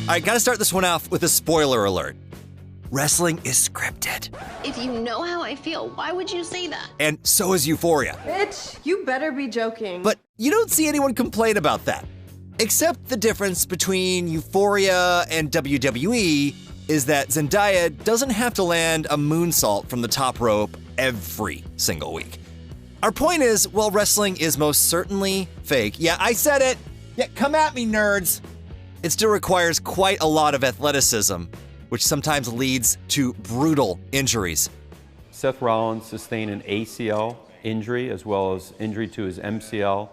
I gotta start this one off with a spoiler alert. Wrestling is scripted. If you know how I feel, why would you say that? And so is Euphoria. Bitch, you better be joking. But you don't see anyone complain about that. Except the difference between Euphoria and WWE is that Zendaya doesn't have to land a moonsault from the top rope every single week. Our point is, while wrestling is most certainly fake, yeah, I said it, yeah, come at me, nerds, it still requires quite a lot of athleticism, which sometimes leads to brutal injuries. Seth Rollins sustained an ACL injury as well as injury to his MCL.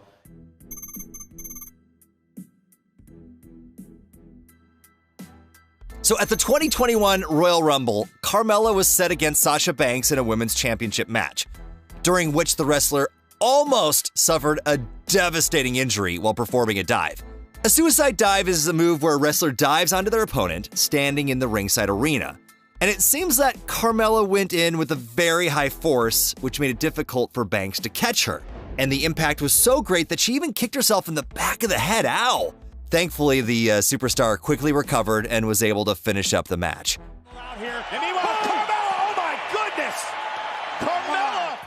So at the 2021 Royal Rumble, Carmella was set against Sasha Banks in a women's championship match, during which the wrestler almost suffered a devastating injury while performing a dive. A suicide dive is a move where a wrestler dives onto their opponent standing in the ringside arena. And it seems that Carmella went in with a very high force, which made it difficult for Banks to catch her. And the impact was so great that she even kicked herself in the back of the head. Ow! Thankfully, the superstar quickly recovered and was able to finish up the match. Out here, and he Carmella! Oh my goodness! Carmella!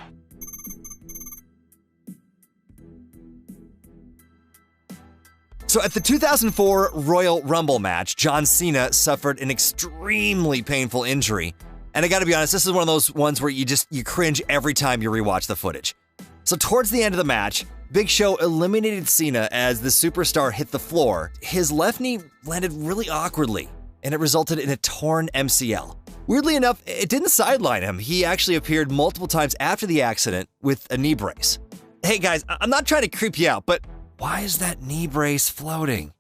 So at the 2004 Royal Rumble match, John Cena suffered an extremely painful injury. And I gotta be honest, this is one of those ones where you cringe every time you rewatch the footage. So towards the end of the match, Big Show eliminated Cena as the superstar hit the floor. His left knee landed really awkwardly, and it resulted in a torn MCL. Weirdly enough, it didn't sideline him. He actually appeared multiple times after the accident with a knee brace. Hey guys, I'm not trying to creep you out, but why is that knee brace floating?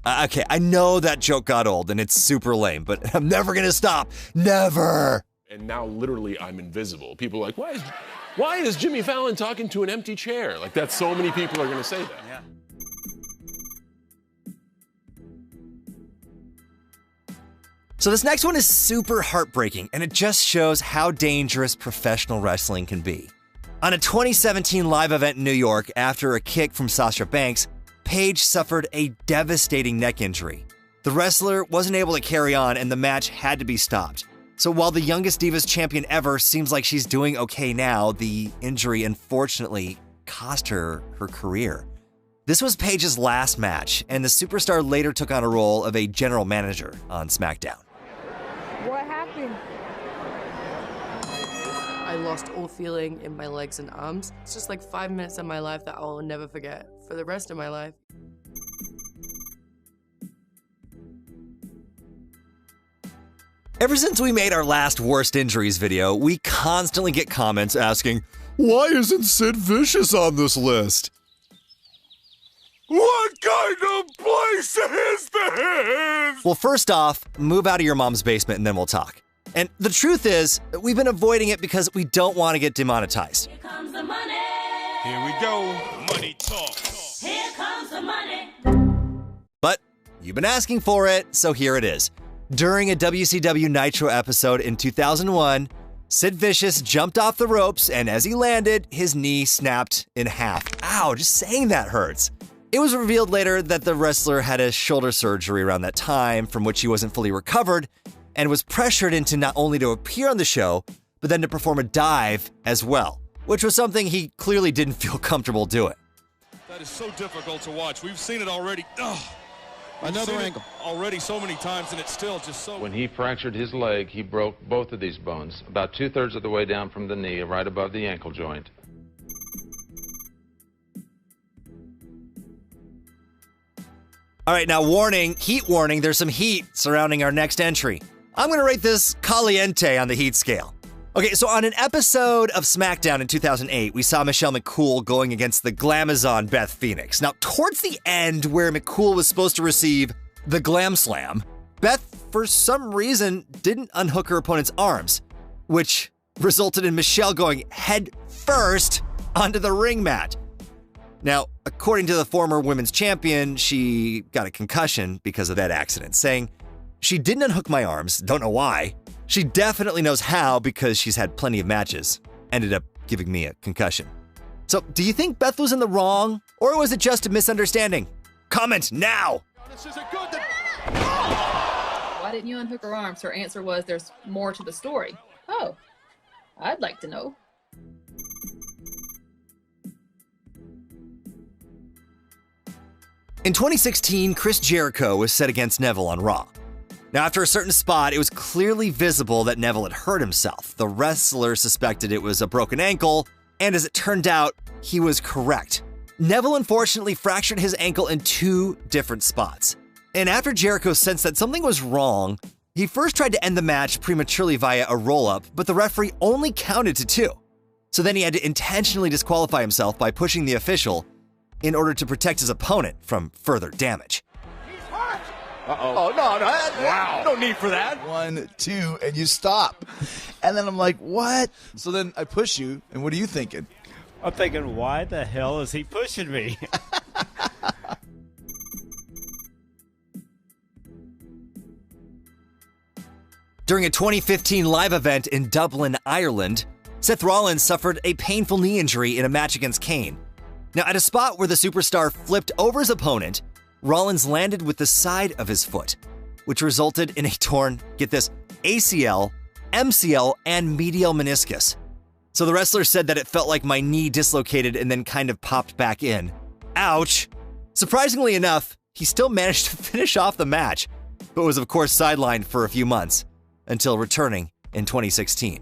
Okay, I know that joke got old and it's super lame, but I'm never gonna stop. Never! And now literally I'm invisible. People are like, why is Jimmy Fallon talking to an empty chair? Like that, so many people are gonna say that. Yeah. So this next one is super heartbreaking, and it just shows how dangerous professional wrestling can be. On a 2017 live event in New York, after a kick from Sasha Banks, Paige suffered a devastating neck injury. The wrestler wasn't able to carry on, and the match had to be stopped. So while the youngest Divas champion ever seems like she's doing okay now, the injury unfortunately cost her her career. This was Paige's last match, and the superstar later took on a role of a general manager on SmackDown. What happened? I lost all feeling in my legs and arms. It's just like 5 minutes of my life that I will never forget for the rest of my life. Ever since we made our last worst injuries video, we constantly get comments asking, why isn't Sid Vicious on this list? What kind of place is this? Well, first off, move out of your mom's basement and then we'll talk. And the truth is, we've been avoiding it because we don't want to get demonetized. Here comes the money. Here we go. Money talk. Here comes the money. But you've been asking for it, so here it is. During a WCW Nitro episode in 2001, Sid Vicious jumped off the ropes, and as he landed, his knee snapped in half. Ow, just saying that hurts. It was revealed later that the wrestler had a shoulder surgery around that time, from which he wasn't fully recovered, and was pressured into not only to appear on the show, but then to perform a dive as well, which was something he clearly didn't feel comfortable doing. That is so difficult to watch. We've seen it already. Another angle. Already so many times, and it's still just so... When he fractured his leg, he broke both of these bones, about 2/3 of the way down from the knee, right above the ankle joint. All right, now warning, heat warning, there's some heat surrounding our next entry. I'm gonna rate this caliente on the heat scale. Okay, so on an episode of SmackDown in 2008, we saw Michelle McCool going against the Glamazon Beth Phoenix. Now, towards the end, where McCool was supposed to receive the Glam Slam, Beth, for some reason, didn't unhook her opponent's arms, which resulted in Michelle going head first onto the ring mat. Now, according to the former women's champion, she got a concussion because of that accident, saying, "She didn't unhook my arms, don't know why. She definitely knows how because she's had plenty of matches." Ended up giving me a concussion. So, do you think Beth was in the wrong, or was it just a misunderstanding? Comment now! This is a good... Oh! why didn't you unhook her arms? Her answer was, there's more to the story. Oh, I'd like to know. In 2016, Chris Jericho was set against Neville on Raw. Now, after a certain spot, it was clearly visible that Neville had hurt himself. The wrestler suspected it was a broken ankle, and as it turned out, he was correct. Neville unfortunately fractured his ankle in 2 different spots. And after Jericho sensed that something was wrong, he first tried to end the match prematurely via a roll-up, but the referee only counted to 2. So then he had to intentionally disqualify himself by pushing the official in order to protect his opponent from further damage. Uh-oh. Oh, no. Wow. No need for that. 1, 2, and you stop. And then I'm like, what? So then I push you, and what are you thinking? I'm thinking, why the hell is he pushing me? During a 2015 live event in Dublin, Ireland, Seth Rollins suffered a painful knee injury in a match against Kane. Now, at a spot where the superstar flipped over his opponent, Rollins landed with the side of his foot, which resulted in a torn, get this, ACL, MCL, and medial meniscus. So the wrestler said that it felt like my knee dislocated and then kind of popped back in. Ouch! Surprisingly enough, he still managed to finish off the match, but was of course sidelined for a few months, until returning in 2016.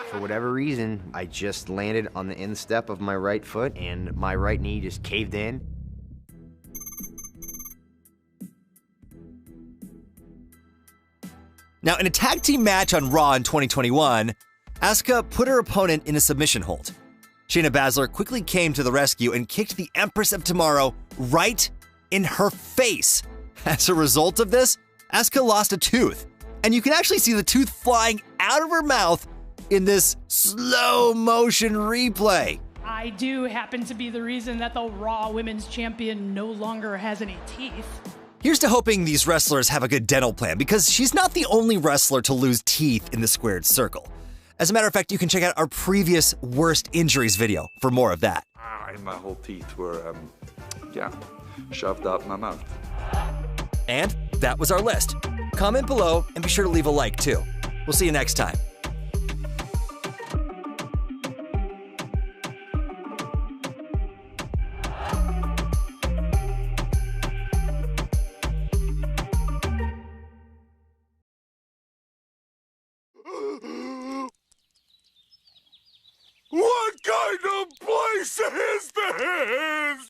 For whatever reason, I just landed on the instep of my right foot and my right knee just caved in. Now, in a tag team match on Raw in 2021, Asuka put her opponent in a submission hold. Shayna Baszler quickly came to the rescue and kicked the Empress of Tomorrow right in her face. As a result of this, Asuka lost a tooth, and you can actually see the tooth flying out of her mouth in this slow motion replay. I do happen to be the reason that the Raw Women's Champion no longer has any teeth. Here's to hoping these wrestlers have a good dental plan, because she's not the only wrestler to lose teeth in the squared circle. As a matter of fact, you can check out our previous worst injuries video for more of that. And my whole teeth were, shoved up my mouth. And that was our list. Comment below and be sure to leave a like too. We'll see you next time. What kind of place is this?